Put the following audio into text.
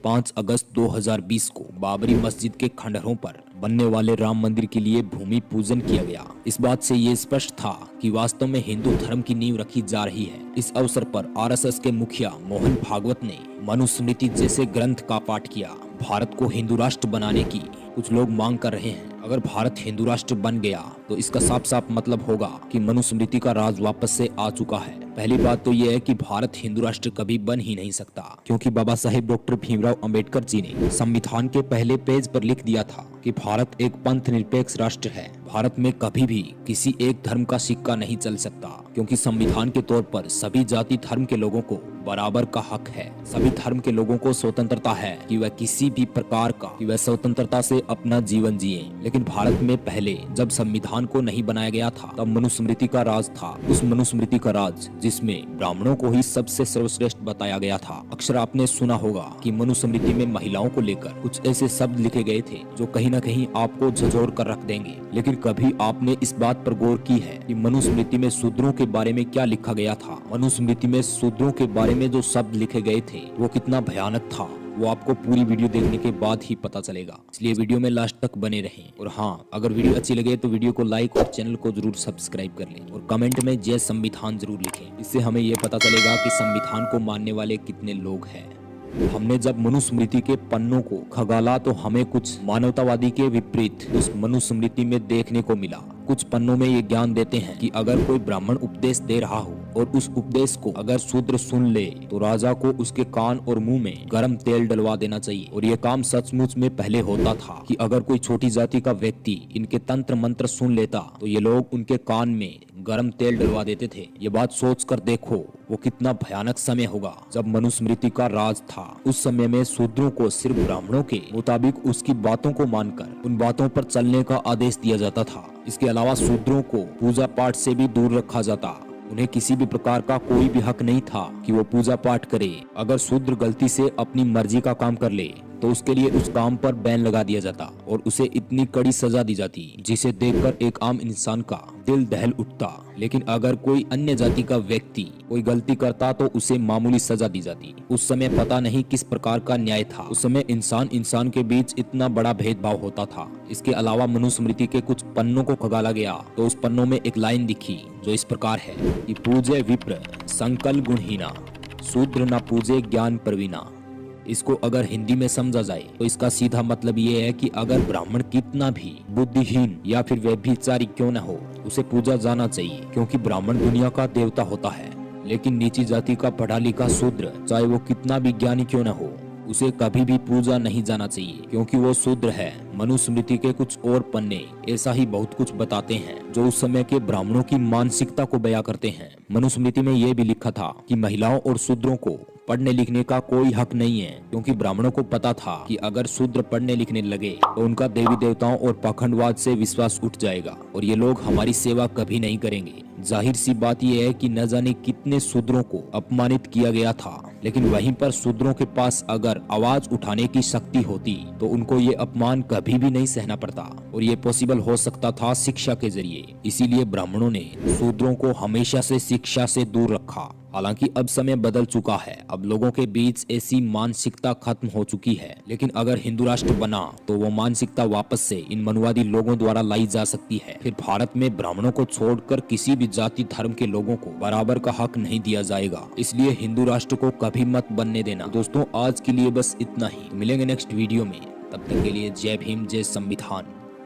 5 अगस्त 2020 को बाबरी मस्जिद के खंडहरों पर बनने वाले राम मंदिर के लिए भूमि पूजन किया गया। इस बात से ये स्पष्ट था कि वास्तव में हिंदू धर्म की नींव रखी जा रही है। इस अवसर पर आरएसएस के मुखिया मोहन भागवत ने मनुस्मृति जैसे ग्रंथ का पाठ किया। भारत को हिंदू राष्ट्र बनाने की कुछ लोग मांग कर रहे हैं। अगर भारत हिंदू राष्ट्र बन गया तो इसका साफ साफ मतलब होगा कि मनुस्मृति का राज वापस से आ चुका है। पहली बात तो यह है कि भारत हिंदू राष्ट्र कभी बन ही नहीं सकता, क्योंकि बाबा साहेब डॉक्टर भीमराव अंबेडकर जी ने संविधान के पहले पेज पर लिख दिया था कि भारत एक पंथ निरपेक्ष राष्ट्र है। भारत में कभी भी किसी एक धर्म का सिक्का नहीं चल सकता, क्योंकि संविधान के तौर पर सभी जाति धर्म के लोगों को बराबर का हक है। सभी धर्म के लोगों को स्वतंत्रता है कि वह किसी भी प्रकार का वह स्वतंत्रता से अपना जीवन जिए। लेकिन भारत में पहले जब संविधान को नहीं बनाया गया था तब मनुस्मृति का राज था। उस मनुस्मृति का राज जिसमें ब्राह्मणों को ही सबसे सर्वश्रेष्ठ बताया गया था। अक्सर आपने सुना होगा कि मनुस्मृति में महिलाओं को लेकर कुछ ऐसे शब्द लिखे गए थे जो कहीं न कहीं आपको झंझोर कर रख देंगे। लेकिन कभी आपने इस बात पर गौर की है कि मनुस्मृति में शूद्रों के बारे में क्या लिखा गया था? मनुस्मृति में शूद्रों के बारे में जो शब्द लिखे गए थे वो कितना भयानक था, वो आपको पूरी वीडियो देखने के बाद ही पता चलेगा। इसलिए वीडियो में लास्ट तक बने रहें। और हाँ, अगर वीडियो अच्छी लगे तो वीडियो को लाइक और चैनल को जरूर सब्सक्राइब कर लें और कमेंट में जय संविधान जरूर लिखें। इससे हमें ये पता चलेगा कि संविधान को मानने वाले कितने लोग हैं। हमने जब मनुस्मृति के पन्नों को खगाला तो हमें कुछ मानवतावादी के विपरीत उस मनुस्मृति में देखने को मिला। कुछ पन्नों में ये ज्ञान देते हैं कि अगर कोई ब्राह्मण उपदेश दे रहा हो और उस उपदेश को अगर शूद्र सुन ले तो राजा को उसके कान और मुंह में गर्म तेल डलवा देना चाहिए। और ये काम सचमुच में पहले होता था कि अगर कोई छोटी जाति का व्यक्ति इनके तंत्र मंत्र सुन लेता तो ये लोग उनके कान में गर्म तेल डलवा देते थे। ये बात सोच कर देखो वो कितना भयानक समय होगा जब मनुस्मृति का राज था। उस समय में शूद्रों को सिर्फ ब्राह्मणों के मुताबिक उसकी बातों को मानकर उन बातों पर चलने का आदेश दिया जाता था। इसके अलावा शूद्रों को पूजा पाठ से भी दूर रखा जाता। उन्हें किसी भी प्रकार का कोई भी हक नहीं था कि वो पूजा पाठ करे। अगर शूद्र गलती से अपनी मर्जी का काम कर ले तो उसके लिए उस काम पर बैन लगा दिया जाता और उसे इतनी कड़ी सजा दी जाती जिसे देखकर एक आम इंसान का दिल दहल उठता। लेकिन अगर कोई अन्य जाति का व्यक्ति कोई गलती करता तो उसे मामूली सजा दी जाती। उस समय पता नहीं किस प्रकार का न्याय था। उस समय इंसान के बीच इतना बड़ा भेदभाव होता था। इसके अलावा मनुस्मृति के कुछ पन्नों को खगाला गया तो उस पन्नों में एक लाइन दिखी जो इस प्रकार है कि पूजे विप्र संकल गुणहीना, शूद्र न पूजे ज्ञान प्रवीणा। इसको अगर हिंदी में समझा जाए तो इसका सीधा मतलब ये है कि अगर ब्राह्मण कितना भी बुद्धिहीन या फिर व्यभिचारी क्यों न हो उसे पूजा जाना चाहिए, क्योंकि ब्राह्मण दुनिया का देवता होता है। लेकिन नीची जाति का पढ़ा लिखा शूद्र चाहे वो कितना भी ज्ञानी क्यों न हो उसे कभी भी पूजा नहीं जाना चाहिए, क्योंकि वो शूद्र है। मनुस्मृति के कुछ और पन्ने ऐसा ही बहुत कुछ बताते हैं जो उस समय के ब्राह्मणों की मानसिकता को बयां करते हैं। मनुस्मृति में यह भी लिखा था कि महिलाओं और शूद्रों को पढ़ने लिखने का कोई हक नहीं है, क्योंकि ब्राह्मणों को पता था कि अगर शूद्र पढ़ने लिखने लगे तो उनका देवी देवताओं और पाखंडवाद से विश्वास उठ जाएगा और ये लोग हमारी सेवा कभी नहीं करेंगे। जाहिर सी बात यह है कि न जाने कितने शूद्रों को अपमानित किया गया था, लेकिन वहीं पर शूद्रों के पास अगर आवाज उठाने की शक्ति होती तो उनको ये अपमान कभी भी नहीं सहना पड़ता और ये पॉसिबल हो सकता था शिक्षा के जरिए। इसीलिए ब्राह्मणों ने शूद्रों को हमेशा से शिक्षा से दूर रखा। हालांकि अब समय बदल चुका है, अब लोगों के बीच ऐसी मानसिकता खत्म हो चुकी है। लेकिन अगर हिंदू राष्ट्र बना तो वो मानसिकता वापस से इन मनुवादी लोगों द्वारा लाई जा सकती है। फिर भारत में ब्राह्मणों को छोड़कर किसी भी जाति धर्म के लोगों को बराबर का हक नहीं दिया जाएगा। इसलिए हिंदू राष्ट्र को कभी मत बनने देना। दोस्तों, आज के लिए बस इतना ही। मिलेंगे नेक्स्ट वीडियो में, तब तक के लिए जय भीम, जय संविधान।